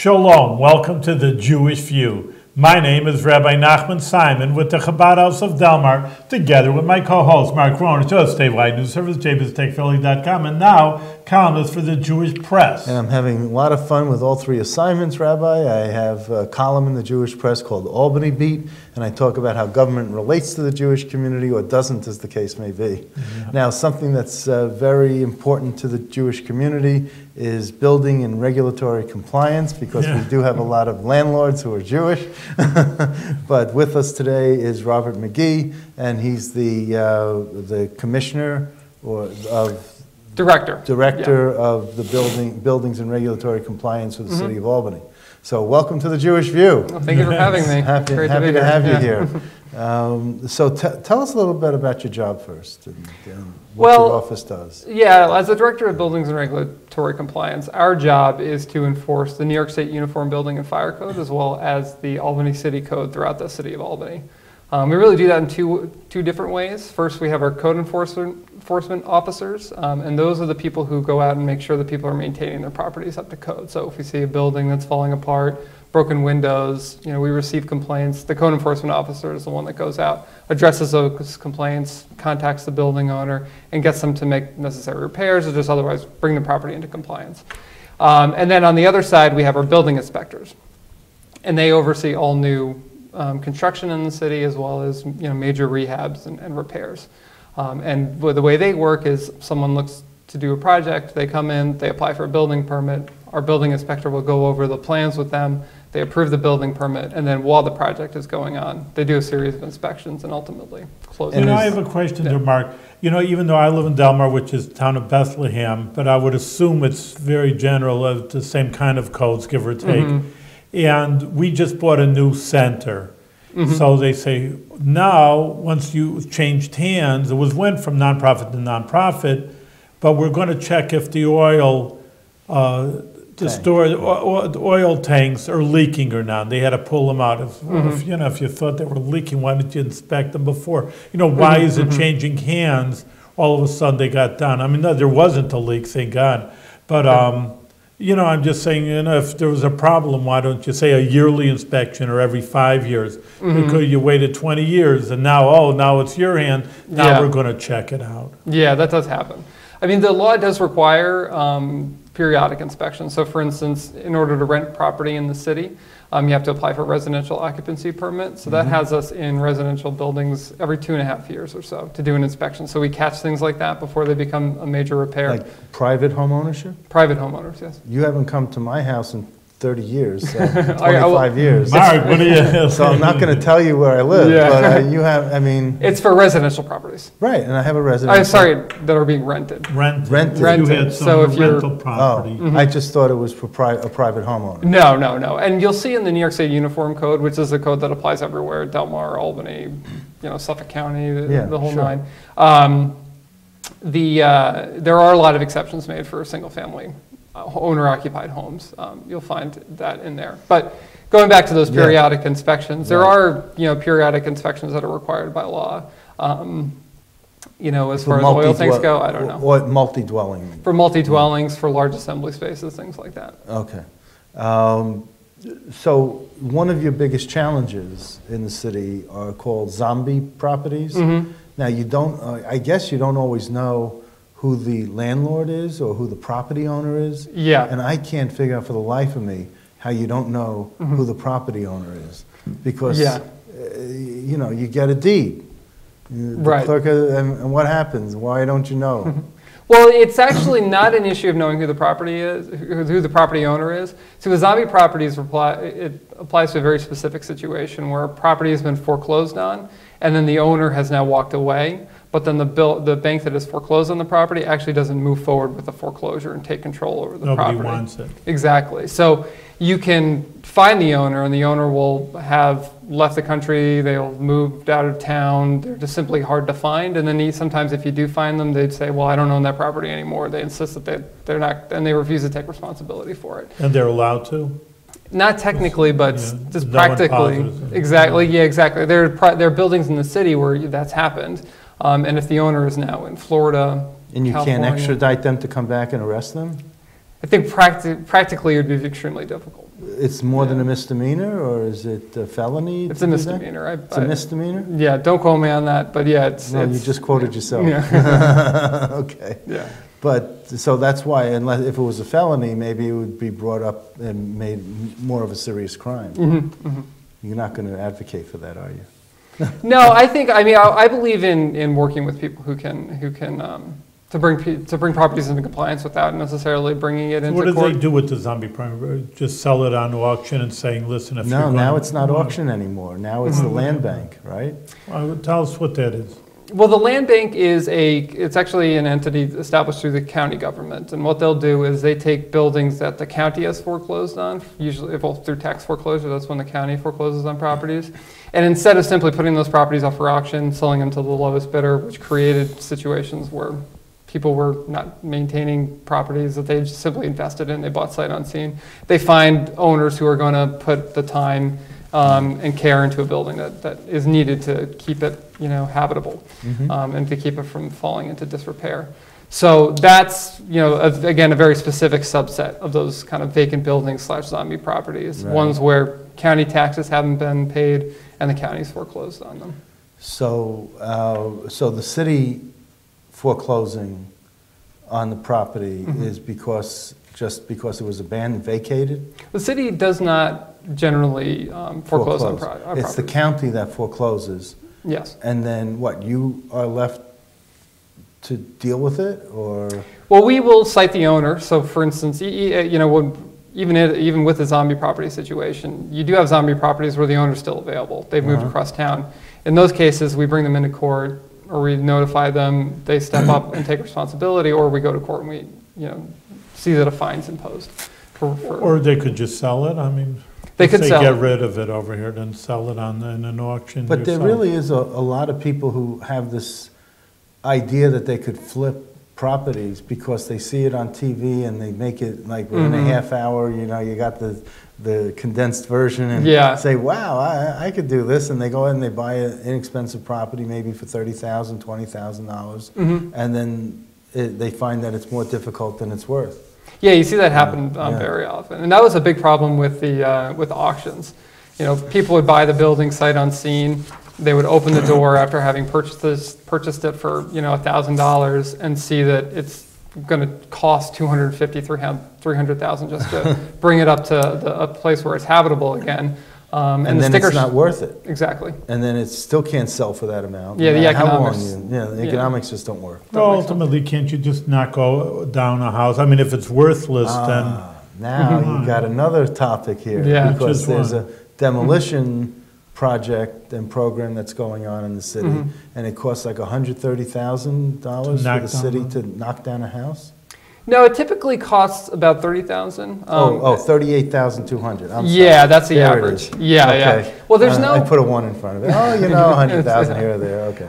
Shalom, welcome to the Jewish View. My name is Rabbi Nachman Simon with the Chabad House of Delmar, together with my co-host Mark Roner, host Statewide News Service, jbiztechphilly.com, and now columnist for the Jewish Press. And I'm having a lot of fun with all three assignments, Rabbi. I have a column in the Jewish Press called Albany Beat, and I talk about how government relates to the Jewish community or doesn't, as the case may be. Yeah. Now, something that's very important to the Jewish community is building and regulatory compliance, because we do have a lot of landlords who are Jewish. But with us today is Robert Magee, and he's the commissioner director of the Buildings and Regulatory Compliance for the City of Albany. So welcome to the Jewish View. Well, thank you for having me. Happy to have you here. So tell us a little bit about your job first, and what your office does. Yeah, as the Director of Buildings and Regulatory Compliance, our job is to enforce the New York State Uniform Building and Fire Code, as well as the Albany City Code throughout the City of Albany. We really do that in two different ways. First, we have our code enforcement officers, and those are the people who go out and make sure that people are maintaining their properties up to code. So if we see a building that's falling apart, broken windows, we receive complaints. The code enforcement officer is the one that goes out, addresses those complaints, contacts the building owner, and gets them to make necessary repairs or just otherwise bring the property into compliance. And then on the other side, we have our building inspectors, and they oversee all new construction in the city, as well as major rehabs and repairs. And the way they work is someone looks to do a project, they come in, they apply for a building permit, our building inspector will go over the plans with them, they approve the building permit, and then while the project is going on, they do a series of inspections and ultimately close it. I have a question to Mark. Even though I live in Delmar, which is the town of Bethlehem, but I would assume it's very general, of the same kind of codes, give or take. And we just bought a new center. So they say, now, once you changed hands, went from nonprofit to nonprofit, but we're going to check if the oil tanks are leaking or not. They had to pull them out. If you thought they were leaking, why didn't you inspect them before? Why is it changing hands? All of a sudden they got done. I mean, no, there wasn't a leak, thank God. But I'm just saying, if there was a problem, why don't you say a yearly inspection or every 5 years? Because you waited 20 years and now it's your hand. Now we're going to check it out. Yeah, that does happen. I mean, the law does require periodic inspections. So for instance, in order to rent property in the city, you have to apply for a residential occupancy permit. So that has us in residential buildings every 2.5 years or so to do an inspection. So we catch things like that before they become a major repair. Like private home ownership? Private homeowners, yes. You haven't come to my house in 30 years, 25 years. Mark, what do you So I'm not going to tell you where I live, but you have, It's for residential properties. Right, and I have a residential. I'm sorry, that are being rented. Rented. You had some rental property. I just thought it was for a private homeowner. No. And you'll see in the New York State Uniform Code, which is a code that applies everywhere, Delmar, Albany, Suffolk County, the whole nine. There are a lot of exceptions made for single-family owner-occupied homes. You'll find that in there. But going back to those periodic inspections, there are periodic inspections that are required by law. As far as oil things go, I don't know. What multi-dwelling? For multi-dwellings, for large assembly spaces, things like that. Okay. So one of your biggest challenges in the city are called zombie properties. Now I guess you don't always know who the landlord is or who the property owner is. Yeah. And I can't figure out for the life of me how you don't know who the property owner is. Because, you get a deed. The clerk, and what happens? Why don't you know? Well, it's actually not an issue of knowing who the property is, who the property owner is. So with zombie properties, it applies to a very specific situation where a property has been foreclosed on, and then the owner has now walked away. But then the bank that has foreclosed on the property actually doesn't move forward with the foreclosure and take control over the property. Nobody wants it. Exactly. So you can find the owner, and the owner will have left the country, they'll moved out of town, they're just simply hard to find. And then sometimes if you do find them, they'd say, well, I don't own that property anymore. They insist that they're not, and they refuse to take responsibility for it. And they're allowed to? Not technically, but just practically. Exactly, exactly. There are buildings in the city where that's happened. And if the owner is now in Florida, and you California, can't extradite them to come back and arrest them? I think practically it would be extremely difficult. It's more than a misdemeanor, or is it a felony? It's a misdemeanor. It's a misdemeanor? Yeah, don't quote me on that, but yeah, it's... No, you just quoted yourself. Yeah. Okay. Yeah. But, so that's why, unless, if it was a felony, maybe it would be brought up and made more of a serious crime. You're not going to advocate for that, are you? No, I believe in working with people who can to bring properties into compliance without necessarily bringing it into What do court. they do with the zombie property? Just sell it on auction and saying, listen, if you're No, going now it's not auction anymore. Now it's the land bank, right? Tell us what that is. Well, the land bank it's actually an entity established through the county government, and what they'll do is they take buildings that the county has foreclosed on, usually through tax foreclosure, that's when the county forecloses on properties, and instead of simply putting those properties up for auction, selling them to the lowest bidder, which created situations where people were not maintaining properties that they just simply invested in, they bought sight unseen. They find owners who are going to put the time and care into a building that is needed to keep it, habitable, and to keep it from falling into disrepair. So that's, again, a very specific subset of those kind of vacant buildings / zombie properties, Right. ones where county taxes haven't been paid and the county's foreclosed on them. So, so the city foreclosing on the property is just because it was abandoned, vacated? The city does not generally foreclose on properties. It's the county that forecloses. Yes. And then what, you are left to deal with it, or? Well, we will cite the owner. So for instance, even with the zombie property situation, you do have zombie properties where the owner's still available. They've moved across town. In those cases, we bring them into court, or we notify them, they step up and take responsibility, or we go to court and we, see that a fine's imposed. Or they could just sell it. I mean, they could sell get it. rid of it over here, then sell it in an auction. But there yourself. really is a lot of people who have this idea that they could flip properties because they see it on TV and they make it like within a half hour, you got the condensed version and say, wow, I could do this. And they go ahead and they buy an inexpensive property maybe for $30,000, $20,000. And then they find that it's more difficult than it's worth. Yeah, you see that happen very often. And that was a big problem with with auctions. People would buy the building sight unseen. They would open the door after having purchased it for $1,000 and see that it's going to cost $250,000, $300,000 just to bring it up to a place where it's habitable again. And then it's not worth it. Exactly. And then it still can't sell for that amount. Yeah, the economics. economics. The economics just don't work. Well, ultimately, can't you just knock down a house? I mean, if it's worthless, then... Now you got another topic here. Yeah. Because there's a demolition project and program that's going on in the city, and it costs like $130,000 for the city to knock down a house? No, it typically costs about $30,000. $38,200. I'm sorry. Yeah, that's the There it average. is. Yeah, Okay. yeah. Well, there's no... I put a 1 in front of it. 100,000 here or there. Okay.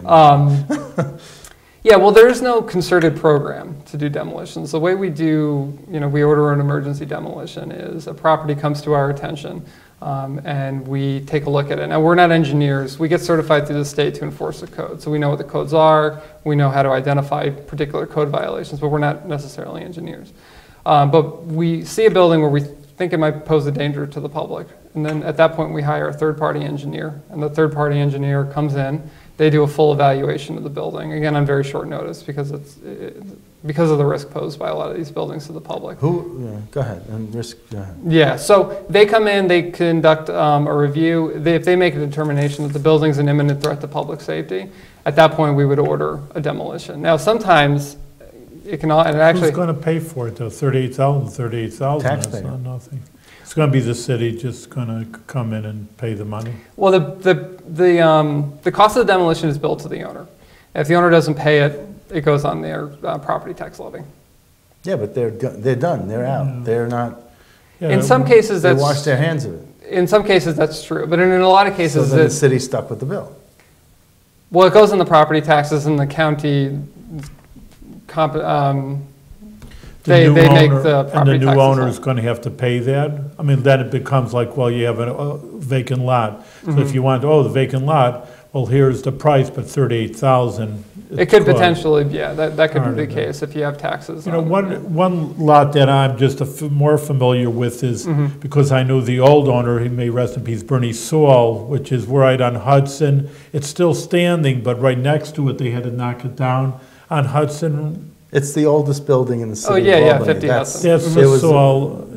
Yeah, well, there is no concerted program to do demolitions. The way we do, we order an emergency demolition is a property comes to our attention and we take a look at it. Now, we're not engineers. We get certified through the state to enforce the code. So we know what the codes are. We know how to identify particular code violations, but we're not necessarily engineers. But we see a building where we think it might pose a danger to the public. And then at that point, we hire a third-party engineer. And the third-party engineer comes in. They do a full evaluation of the building, again, on very short notice because because of the risk posed by a lot of these buildings to the public. Go ahead. Go ahead. Yeah, so they come in, they conduct a review. If they make a determination that the building's an imminent threat to public safety, at that point we would order a demolition. Now, sometimes it can actually... Who's going to pay for it, though? $38,000, Taxpayer. That's not nothing. It's going to be the city just going to come in and pay the money. Well, the cost of the demolition is billed to the owner. If the owner doesn't pay it, it goes on their property tax levy. Yeah, but they're done. They're out. Yeah. They're not. Yeah, In some cases, They that's... wash their hands of it. In some cases, that's true. But in a lot of cases... So then the city's stuck with the bill. Well, it goes in the property taxes and the county... They make the property taxes. And the new owner is on. going to have to pay that? I mean, then it becomes like, well, you have a vacant lot. So if you want, the vacant lot, well, here's the price, but $38,000 It could potentially, yeah, that could be the case if you have taxes. You know, one lot that I'm just more familiar with is, because I knew the old owner, he may rest in peace, Bernie Saul, which is right on Hudson. It's still standing, but right next to it, they had to knock it down on Hudson. It's the oldest building in the city of yeah, Albany. 50 Hudson. That's the Saul.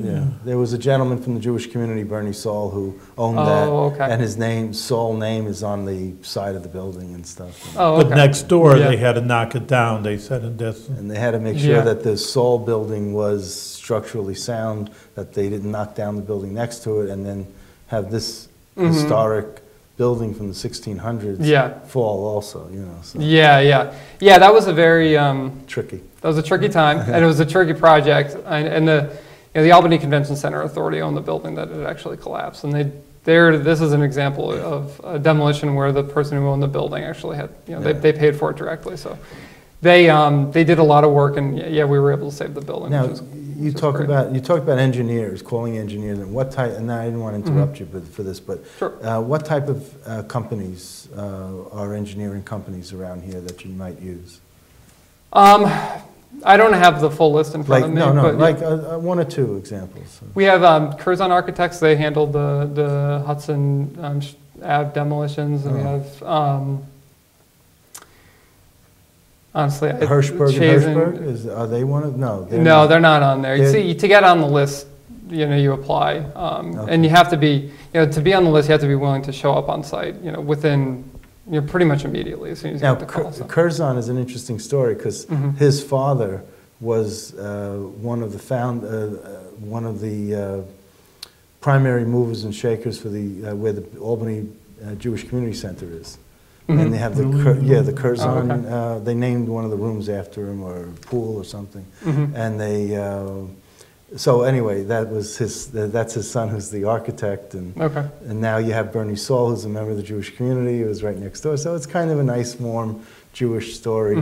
There was a gentleman from the Jewish community, Bernie Saul, who owned that, and his name, Saul name, is on the side of the building and stuff. But next door, they had to knock it down, they said, and they had to make sure that the Saul building was structurally sound, that they didn't knock down the building next to it, and then have this historic building from the 1600s fall also, you know. So. Yeah, that was a very tricky. That was a tricky time, and it was a tricky project. And the Albany Convention Center Authority owned the building that it actually collapsed. And this is an example of a demolition where the person who owned the building actually had, they paid for it directly. So they did a lot of work, and we were able to save the building. Now, you talk about engineers, calling engineers, and what type, and I didn't want to interrupt you for this, but what type of companies are engineering companies around here that you might use? I don't have the full list in front of me. But one or two examples. We have Curzon Architects. They handled the Hudson Ave demolitions, and we have honestly, Hirschberg, are they one of? No, they're not on there. You see, to get on the list, you apply, and you have to be, to be on the list, you have to be willing to show up on site, within. Pretty much immediately as soon as you get the call. Curzon is an interesting story because his father was one of the primary movers and shakers for where the Albany Jewish Community Center is, and they have the Curzon. They named one of the rooms after him, or pool or something, and they. So anyway, that's his son who's the architect, and now you have Bernie Saul, who's a member of the Jewish community, who was right next door. So it's kind of a nice, warm Jewish story,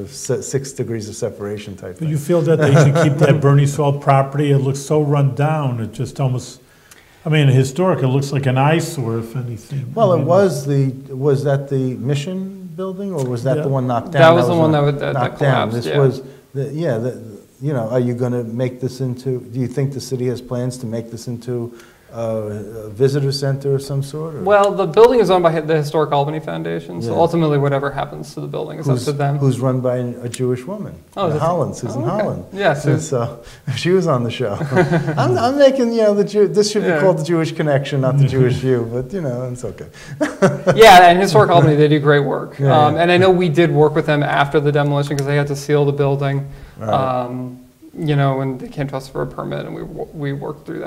6 degrees of separation type thing. You feel that they should keep that Bernie Saul property? It looks so run down. It just almost, historic. It looks like an eyesore, if anything. Well, was that the Mission building, or was that the one knocked down? That was the one that collapsed. This was are you going to make this into, do you think the city has plans to make this into a visitor center of some sort? Or? Well, the building is owned by the Historic Albany Foundation, so ultimately whatever happens to the building is up to them. Who's run by a Jewish woman, Susan Holland. Yes. Yeah, so she was on the show. I'm making, this should be called the Jewish Connection, not the Jewish View, but, it's okay. And Historic Albany, they do great work. And I know we did work with them after the demolition because they had to seal the building. Right. When they came to us for a permit, and we worked through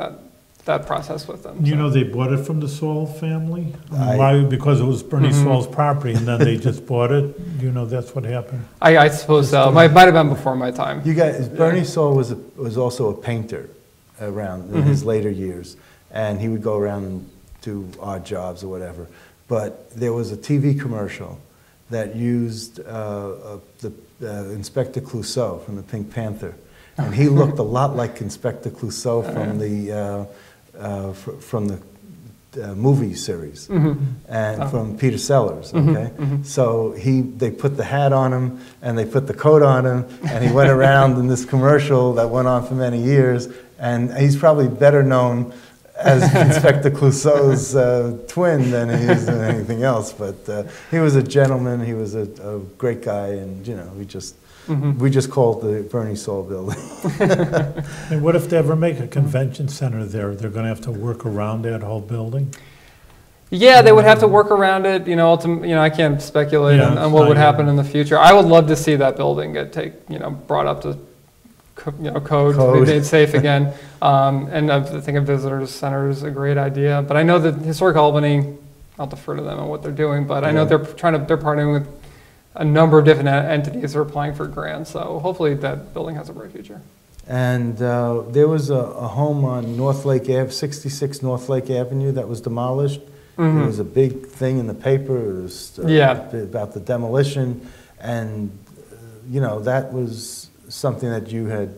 that process with them. They bought it from the Saul family? Why? Because it was Bernie Saul's property, and then they just bought it? That's what happened? I suppose so. Might have been before my time. You guys, Bernie Saul was also a painter around in his later years, and he would go around and do odd jobs or whatever. But there was a TV commercial that used Inspector Clouseau from the Pink Panther, and he looked a lot like Inspector Clouseau from the movie series and from Peter Sellers. So they put the hat on him and they put the coat on him, and he went around in this commercial that went on for many years, and he's probably better known as Inspector Clouseau's twin than he is than anything else. But he was a gentleman, he was a great guy, and we just called the Bernie Saul building. And what if they ever make a convention center there? They're going to have to work around that whole building? Yeah, they would have to work around it. I can't speculate on what would happen in the future. I would love to see that building get brought up to code to be made safe again. And I think a visitor center is a great idea. But I know that Historic Albany, I'll defer to them on what they're doing, but I know they're partnering with a number of different entities that are applying for grants. So hopefully that building has a bright future. And there was a home on North Lake Ave, 66 North Lake Avenue, that was demolished. There was a big thing in the paper. It was about the demolition, and that was something that you had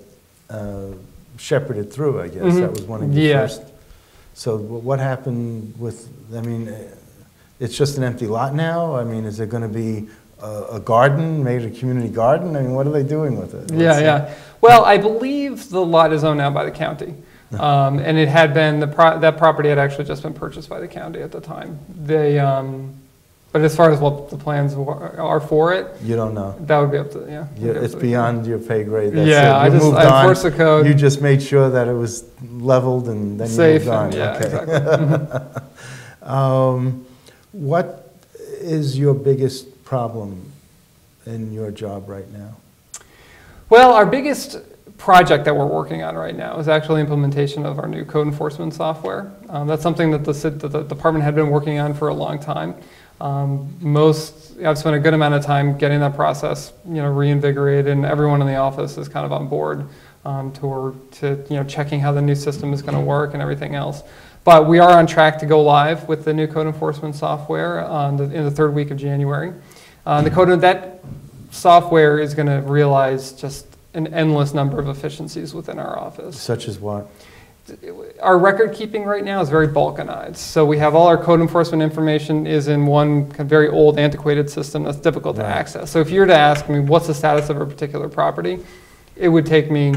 shepherded through, I guess. That was one of your first. So what happened with, it's just an empty lot now? Is there going to be a garden, made a community garden? I mean, what are they doing with it? Yeah. Well, I believe the lot is owned now by the county. And it had been, that property had actually just been purchased by the county at the time. But as far as what the plans are for it, You don't know. that would be up to, yeah. It's beyond your pay grade. That's Yeah, it. You moved I on. enforced the code. You just made sure that it was leveled and then you Safe, moved on. and, yeah, Okay. exactly. What is your biggest problem in your job right now? Well, our biggest project that we're working on right now is actually implementation of our new code enforcement software. That's something that the department had been working on for a long time. I've spent a good amount of time getting that process, reinvigorated, and everyone in the office is kind of on board to checking how the new system is going to work and everything else. But we are on track to go live with the new code enforcement software in the third week of January. That software is going to realize just an endless number of efficiencies within our office. Such as what? Our record keeping right now is very balkanized. So we have all our code enforcement information is in one very old, antiquated system that's difficult to access. So if you were to ask me what's the status of a particular property, it would take me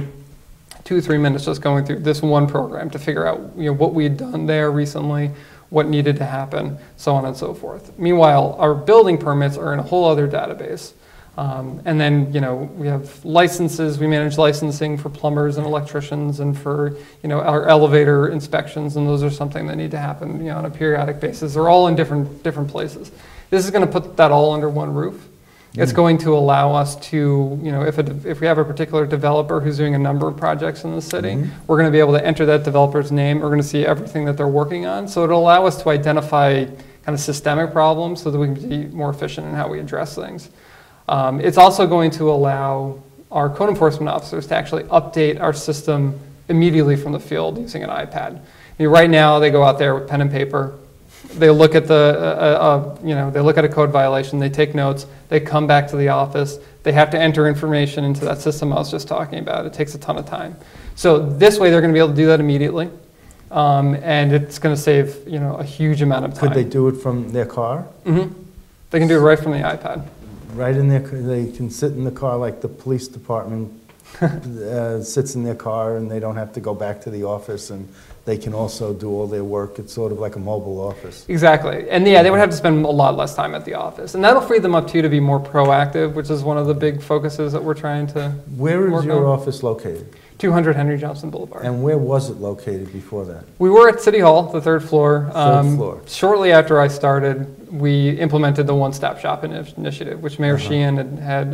2 or 3 minutes just going through this one program to figure out what we had done there recently, what needed to happen, so on and so forth. Meanwhile, our building permits are in a whole other database. And then, we have licenses. We manage licensing for plumbers and electricians and for, our elevator inspections, and those are something that need to happen, on a periodic basis. They're all in different places. This is going to put that all under one roof. It's going to allow us to, if we have a particular developer who's doing a number of projects in the city, we're going to be able to enter that developer's name. We're going to see everything that they're working on. So it'll allow us to identify kind of systemic problems so that we can be more efficient in how we address things. It's also going to allow our code enforcement officers to actually update our system immediately from the field using an iPad. Right now, they go out there with pen and paper. They look at they look at a code violation. They take notes. They come back to the office. They have to enter information into that system I was just talking about. It takes a ton of time. So this way, they're going to be able to do that immediately, and it's going to save a huge amount of time. Could they do it from their car? Mm-hmm. They can do it right from the iPad. Right in their, they can sit in the car like the police department sits in their car, and they don't have to go back to the office, and they can also do all their work. It's sort of like a mobile office. Exactly. And yeah, they would have to spend a lot less time at the office. And that'll free them up too to be more proactive, which is one of the big focuses that we're trying to Where work is your on. office located? 200 Henry Johnson Boulevard. And where was it located before that? We were at City Hall, the third floor. Third floor. Shortly after I started, we implemented the one-stop shop initiative, which Mayor Sheehan had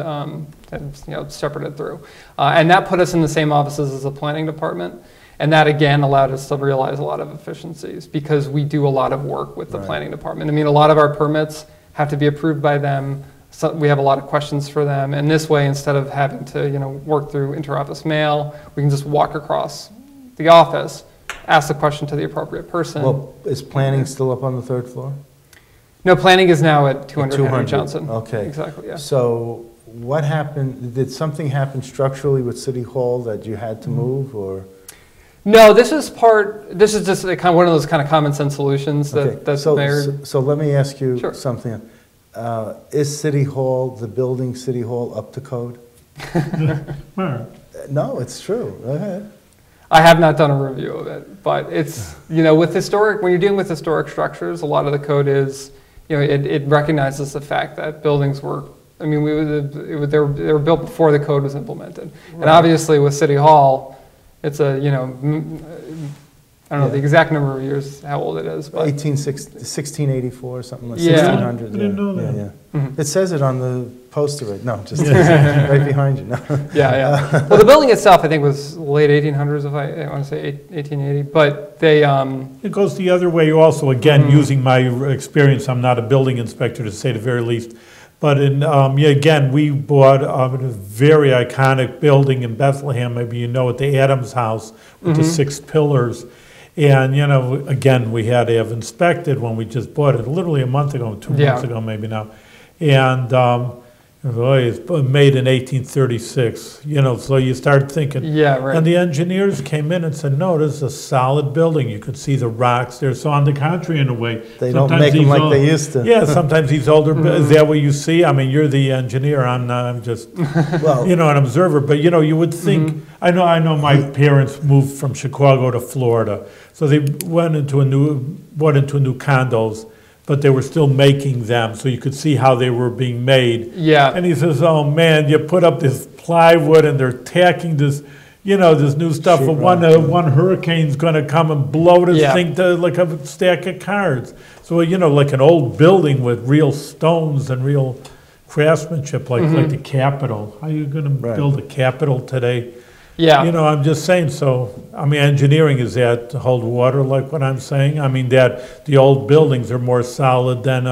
shepherded through. And that put us in the same offices as the planning department. And that, again, allowed us to realize a lot of efficiencies because we do a lot of work with the planning department. I mean, a lot of our permits have to be approved by them. So we have a lot of questions for them. And this way, instead of having to work through inter-office mail, we can just walk across the office, ask the question to the appropriate person. Well, is planning still up on the third floor? No, planning is now at 200 Henry 200. Johnson. Okay. Exactly, yeah. So what happened? Did something happen structurally with City Hall that you had to move, or? No, this is just one of those kind of common sense solutions that the mayor. So let me ask you Sure. something. Is City Hall, the building City Hall, up to code? No, it's true. Go ahead. I have not done a review of it, but it's, with when you're dealing with historic structures, a lot of the code is, it recognizes the fact that buildings were, they were built before the code was implemented. Right. And obviously with City Hall, it's a, I don't know the exact number of years, how old it is, but 1684 or something like 1600. I didn't know that. Yeah. Mm-hmm. It says it on the poster, right? No, just right behind you. No. Yeah. Well, the building itself, I think, was late 1800s, if I want to say 1880. But they. It goes the other way also. Again, using my experience, I'm not a building inspector to say the very least. But again, we bought a very iconic building in Bethlehem. Maybe you know it, the Adams House with the 6 pillars. And, again, we had to have inspected when we just bought it, literally a month ago, 2 months ago maybe now. And, It's made in 1836, so you start thinking. Yeah, right. And the engineers came in and said, no, this is a solid building. You could see the rocks there. So on the contrary, in a way. They don't make them like they used to. Yeah, sometimes these older, is that what you see? I mean, you're the engineer, I'm just, Well, an observer. But, you would think, I know my parents moved from Chicago to Florida. So they went into new condos, but they were still making them, so you could see how they were being made. Yeah. And he says, oh man, you put up this plywood and they're tacking this, this new stuff, Sheet and rock. one hurricane's gonna come and blow this thing to like a stack of cards. So, like an old building with real stones and real craftsmanship, like the Capitol. How are you gonna build a Capitol today? Yeah. I'm just saying, engineering is that to hold water, like what I'm saying? I mean, that the old buildings are more solid than,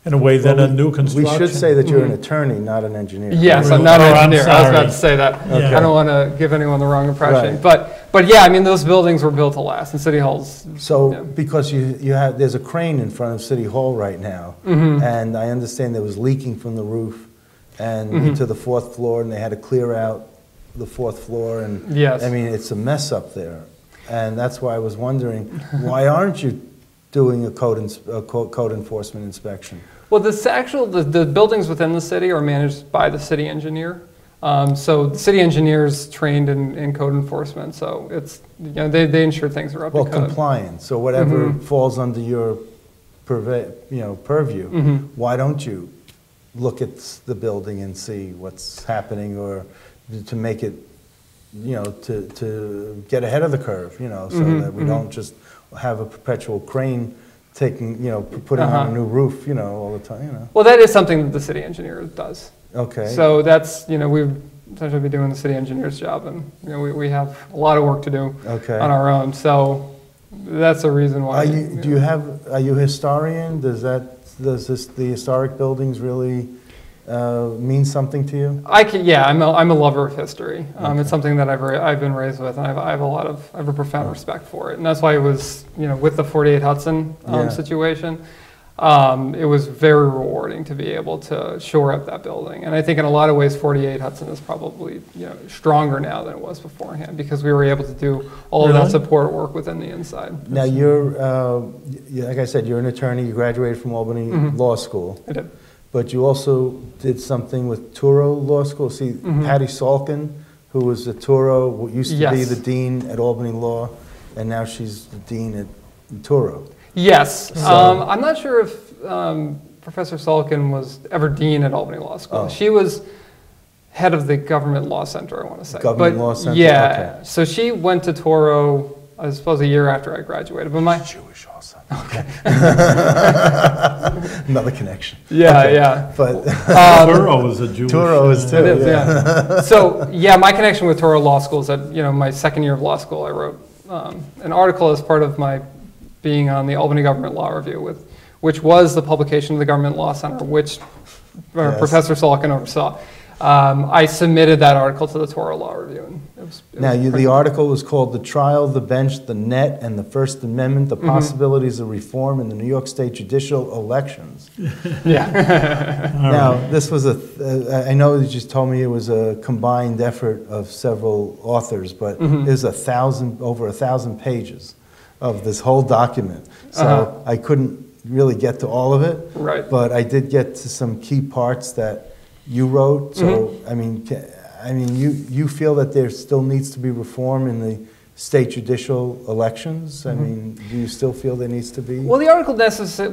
in a way, than a new construction. We should say that you're an attorney, not an engineer. Yes, I'm not Oh, an I'm engineer. I was about sorry. to say that. Okay. I don't want to give anyone the wrong impression. Right. But yeah, I mean, those buildings were built to last, and City Hall's. So, Yeah. because there's a crane in front of City Hall right now, and I understand there was leaking from the roof and to the fourth floor, and they had to clear out the fourth floor, and Yes. I mean, it's a mess up there. And that's why I was wondering, why aren't you doing a code enforcement inspection? Well, the buildings within the city are managed by the city engineer. So the city engineer's trained in code enforcement, so it's, they ensure things are up Well, to code. compliance, so whatever falls under your purview, why don't you look at the building and see what's happening, or to make it, to get ahead of the curve, so that we don't just have a perpetual crane taking, putting on a new roof, all the time, Well, that is something that the city engineer does. Okay. So that's, we've essentially been doing the city engineer's job, and we have a lot of work to do Okay. on our own. So that's a reason why. Are you a historian? Does the historic buildings really mean something to you? I'm a lover of history. It's something that I've been raised with, and I have a profound respect for it, and that's why it was, with the 48 Hudson situation. It was very rewarding to be able to shore up that building. And I think in a lot of ways, 48 Hudson is probably stronger now than it was beforehand, because we were able to do all of that support work within the inside. Now, you're, like I said, you're an attorney. You graduated from Albany Law School. I did. But you also did something with Touro Law School. See, Patty Salkin, who was at Touro, used to be the dean at Albany Law, and now she's the dean at Touro. Yes. I'm not sure if Professor Salkin was ever dean at Albany Law School. Oh. She was head of the Government Law Center, I want to say. Government Law Center? Yeah. Okay. So she went to Touro, I suppose, a year after I graduated. But She's Jewish also. Okay. Another connection. Yeah, Okay. yeah. But Touro is a Jewish. Touro is too. It is, yeah. So, my connection with Touro Law School is that, my second year of law school, I wrote an article as part of my being on the Albany Government Law Review, which was the publication of the Government Law Center, which Professor Salkin oversaw. I submitted that article to the Touro Law Review. And the article was called "The Trial, the Bench, the Net, and the First Amendment: The Possibilities of Reform in the New York State Judicial Elections." Yeah. Now, this was I know you just told me it was a combined effort of several authors, but there's over 1,000 pages of this whole document. So I couldn't really get to all of it. Right. But I did get to some key parts that you wrote. So, I mean, you feel that there still needs to be reform in the state judicial elections? I mean, do you still feel there needs to be? Well, the article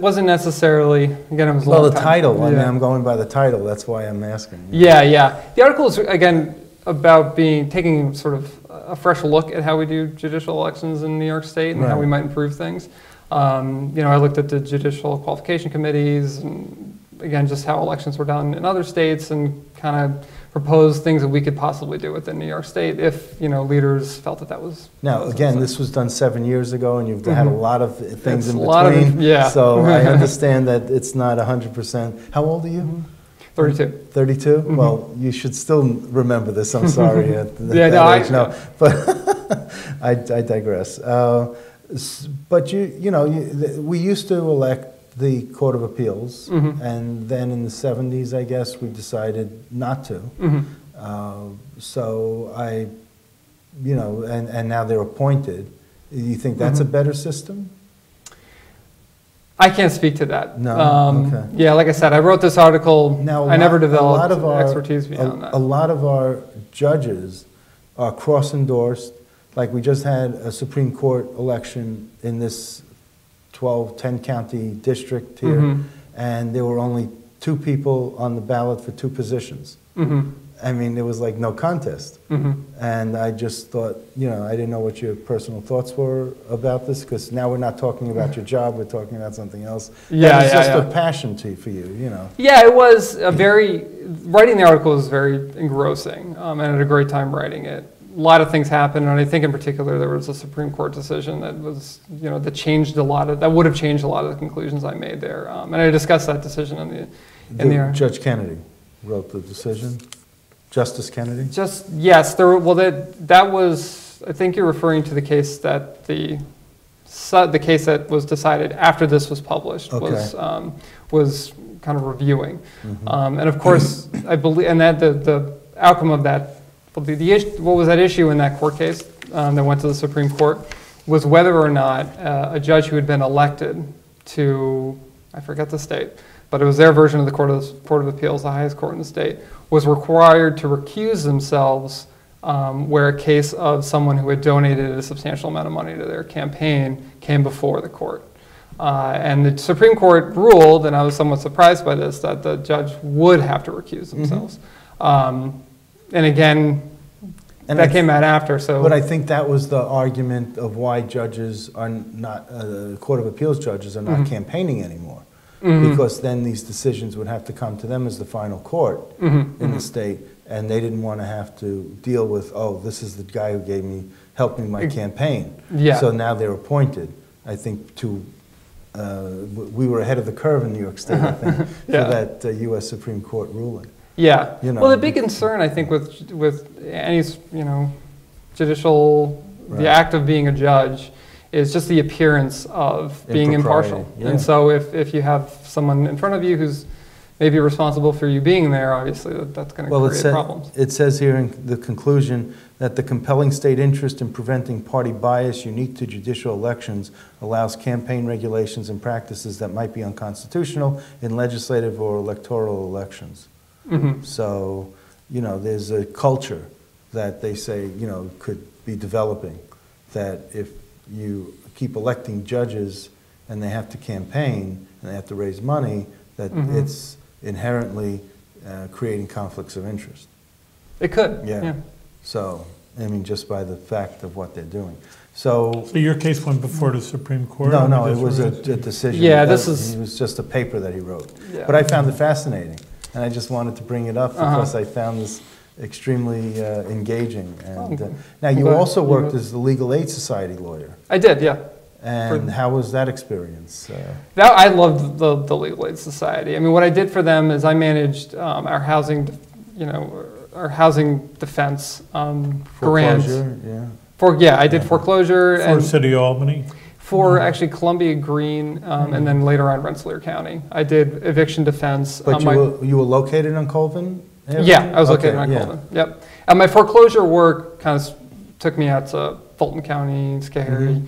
wasn't necessarily, again, it was a long the time. title. I mean, Yeah. I'm going by the title. That's why I'm asking. Yeah. The article is, again, about taking sort of a fresh look at how we do judicial elections in New York State and how we might improve things. I looked at the judicial qualification committees and, again, just how elections were done in other states, and kind of proposed things that we could possibly do within New York State if, leaders felt that was... Now, again, this was done 7 years ago, and you've had a lot of things in between. Yeah. So I understand that it's not 100%. How old are you? 32. 32? Well, you should still remember this. I'm sorry. But I digress. But we used to elect the Court of Appeals, Mhm. and then in the 70s, I guess, we decided not to. Mhm. So and now they're appointed. You think that's a better system? I can't speak to that. No? Okay. Yeah, like I said, I wrote this article. Now, I never a lot developed of our- expertise beyond that. A lot of our judges are cross-endorsed. Like we just had a Supreme Court election in this 10 county district here, Mhm. and there were only 2 people on the ballot for 2 positions. Mhm. I mean, there was like no contest. Mhm. And I just thought, I didn't know what your personal thoughts were about this, because now we're not talking about your job, we're talking about something else. Yeah, And it's just yeah. a passion for you. Yeah, it was writing the article was very engrossing, and I had a great time writing it. A lot of things happened, and I think in particular there was a Supreme Court decision that was, that changed that would have changed a lot of the conclusions I made there. And I discussed that decision in the Judge Kennedy wrote the decision. Justice Kennedy? Yes, that was, I think you're referring to the case that the case that was decided after this was published was kind of reviewing. Mm-hmm. And of course, I believe, and that the outcome of that, what was at issue in that court case that went to the Supreme Court was whether or not a judge who had been elected to, I forget the state, but it was their version of the Court of Appeals, the highest court in the state, was required to recuse themselves where a case of someone who had donated a substantial amount of money to their campaign came before the court. And the Supreme Court ruled, and I was somewhat surprised by this, that the judge would have to recuse themselves. And again, that came out after. But I think that was the argument of why judges are not, Court of Appeals judges are not campaigning anymore. Because then these decisions would have to come to them as the final court in the state, and they didn't want to have to deal with, this is the guy who helped me my campaign. Yeah. So now they're appointed, I think, we were ahead of the curve in New York State, I think, for that U.S. Supreme Court ruling. Yeah. Well, the big concern, I think, with any, judicial, the act of being a judge, is just the appearance of being impartial. Yeah. And so if you have someone in front of you who's maybe responsible for you being there, obviously that's going to create problems. It says here in the conclusion that the compelling state interest in preventing party bias unique to judicial elections allows campaign regulations and practices that might be unconstitutional in legislative or electoral elections. So, there's a culture that they say, could be developing, that if you keep electing judges and they have to campaign and they have to raise money, that it's inherently creating conflicts of interest. It could. Yeah. So, just by the fact of what they're doing. So your case went before the Supreme Court? No, it was a decision. Yeah, it was just a paper that he wrote. Yeah. But I found it fascinating, and I just wanted to bring it up because I found this extremely engaging. And now you also worked as the Legal Aid Society lawyer. I did, yeah. And how was that experience? I loved the Legal Aid Society. I mean, what I did for them is I managed our housing, our housing defense grants. Foreclosure, I did foreclosure For City of Albany? For actually Columbia Green, and then later on Rensselaer County. I did eviction defense. But you were located on Colvin? Yeah, I was located on Colvin. Yep. And my foreclosure work kind of took me out to Fulton County, Schoharie.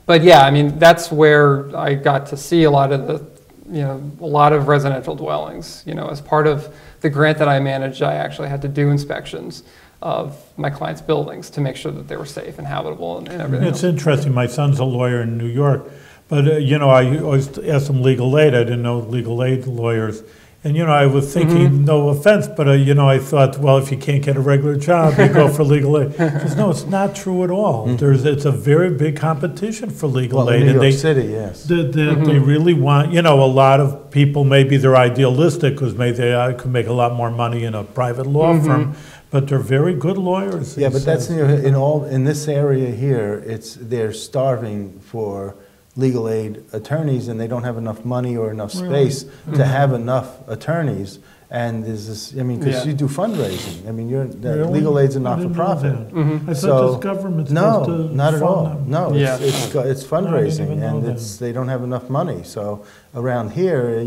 But yeah, I mean, that's where I got to see a lot of residential dwellings. As part of the grant that I managed, I actually had to do inspections of my clients' buildings to make sure that they were safe and habitable and everything. It's interesting. My son's a lawyer in New York, but I always asked him legal aid. I didn't know legal aid lawyers. And, I was thinking, no offense, but, I thought, well, if you can't get a regular job, you go for legal aid. He says, no, it's not true at all. It's a very big competition for legal aid. In New York City, yes. They really want, a lot of people, maybe they're idealistic because maybe they could make a lot more money in a private law firm, but they're very good lawyers. Yeah, but that's in this area here, they're starving for legal aid attorneys, and they don't have enough money or enough space to have enough attorneys. And there's this, I mean, because Yeah. you do fundraising. I mean, Really? legal aid's a I didn't know not-for-profit. that. I So- thought this government's supposed to No, not at fund all. them. No, Yeah. it's even fundraising, know and that. they don't have enough money. So around here,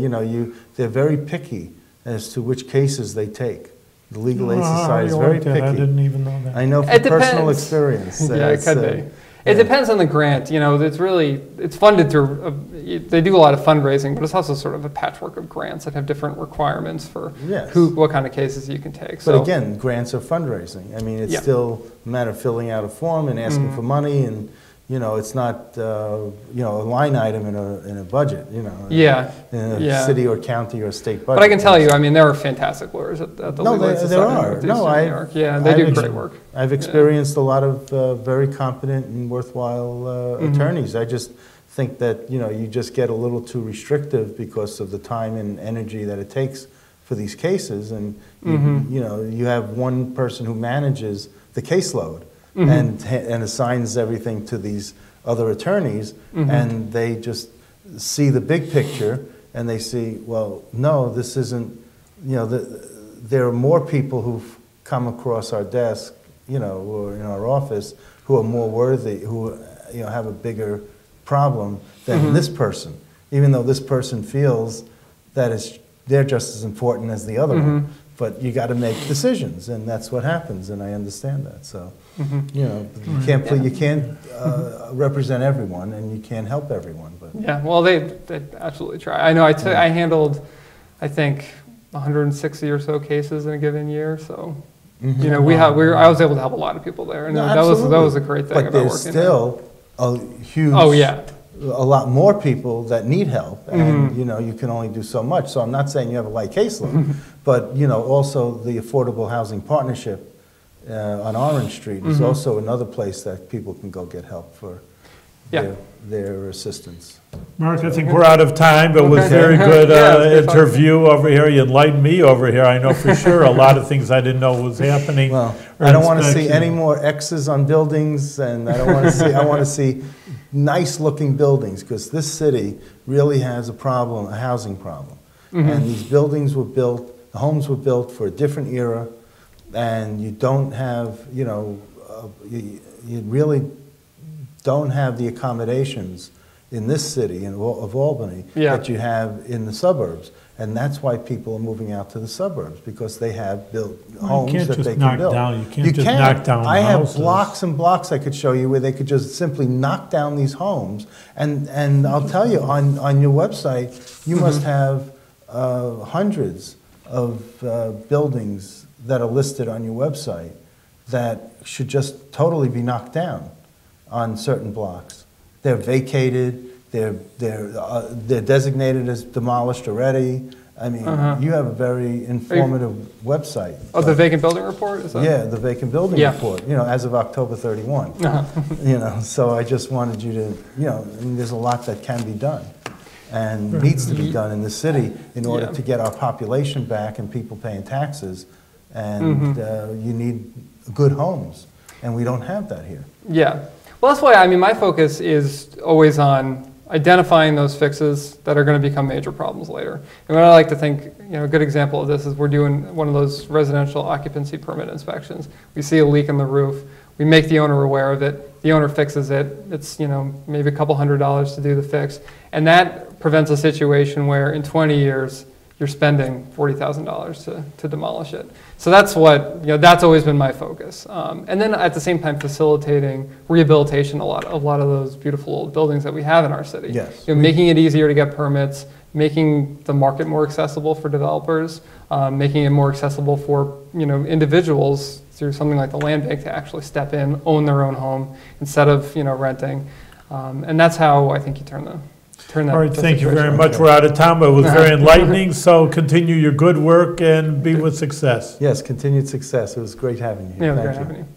they're very picky as to which cases they take. The Legal Aid Oh, how Society do is you very like that? I picky. didn't even know that. I know from It personal depends. experience. Yeah, it could be. It yeah. depends on the grant. It's funded through, they do a lot of fundraising, but it's also sort of a patchwork of grants that have different requirements for Yes. what kind of cases you can take. But again, grants are fundraising. I mean, it's Yeah. still a matter of filling out a form and asking for money, and it's not a line item in a budget. Yeah. in a Yeah. city or county or state budget. But I can tell you, I mean, there are fantastic lawyers at the No, Legal Aid there Society are. Northeastern No, New York. Yeah, they do great work. I've experienced a lot of very competent and worthwhile attorneys. I just think that you just get a little too restrictive because of the time and energy that it takes for these cases, and you have one person who manages the caseload and assigns everything to these other attorneys, and they just see the big picture, and they see, well, no, this isn't, there are more people who've come across our desk, or in our office, who are more worthy, who, have a bigger problem than this person, even though this person feels that they're just as important as the other one. But you got to make decisions, and that's what happens, and I understand that. So, you can't represent everyone, and you can't help everyone. But Yeah, well, they absolutely try. I know I handled, I think, 160 or so cases in a given year. So, I was able to help a lot of people there, and No, that was a great thing but about there's working still a huge, a lot more people that need help, and you can only do so much. So I'm not saying you have a light caseload, but also the Affordable Housing Partnership on Orange Street is also another place that people can go get help for their assistance. Mark, I think we're out of time, but it was Okay. very good Yeah, it was good interview over here. You enlightened me over here. I know for sure a lot of things I didn't know was happening. Well, or I don't want to see inspection. any more X's on buildings, and I don't want to see. I want to see nice-looking buildings, because this city really has a problem, a housing problem. And these buildings were built, the homes were built for a different era, and you don't have, you really don't have the accommodations in this city of Albany that you have in the suburbs. And that's why people are moving out to the suburbs, because they have built homes can't that just they can knock build. down- you can't just knock down I have houses. blocks and blocks I could show you where they could just simply knock down these homes. And I'll tell you, on your website, you must have hundreds of buildings that are listed on your website that should just totally be knocked down on certain blocks. They're vacated. They're designated as demolished already. I mean, you have a very informative website. Oh, the vacant building report? Is that? Yeah, the vacant building report, as of October 31. So I just wanted you to, I mean, there's a lot that can be done and needs to be done in the city in order to get our population back and people paying taxes. And you need good homes, and we don't have that here. Yeah. Well, that's why, I mean, my focus is always on identifying those fixes that are going to become major problems later. And what I like to think, a good example of this is we're doing one of those residential occupancy permit inspections. We see a leak in the roof. We make the owner aware of it. The owner fixes it. It's, maybe a couple $100s to do the fix. And that prevents a situation where in 20 years, you're spending $40,000 to demolish it. So that's what, that's always been my focus. And then at the same time, facilitating rehabilitation a lot of those beautiful old buildings that we have in our city. Yes. Making it easier to get permits, making the market more accessible for developers, making it more accessible for, individuals through something like the land bank to actually step in, own their own home instead of, renting. And that's how I think you turn that. All right, thank you very much. We're out of time, but it was very enlightening. So continue your good work and be with success. Yes, continued success. It was great having you. Yeah, it was Thank great you. having you.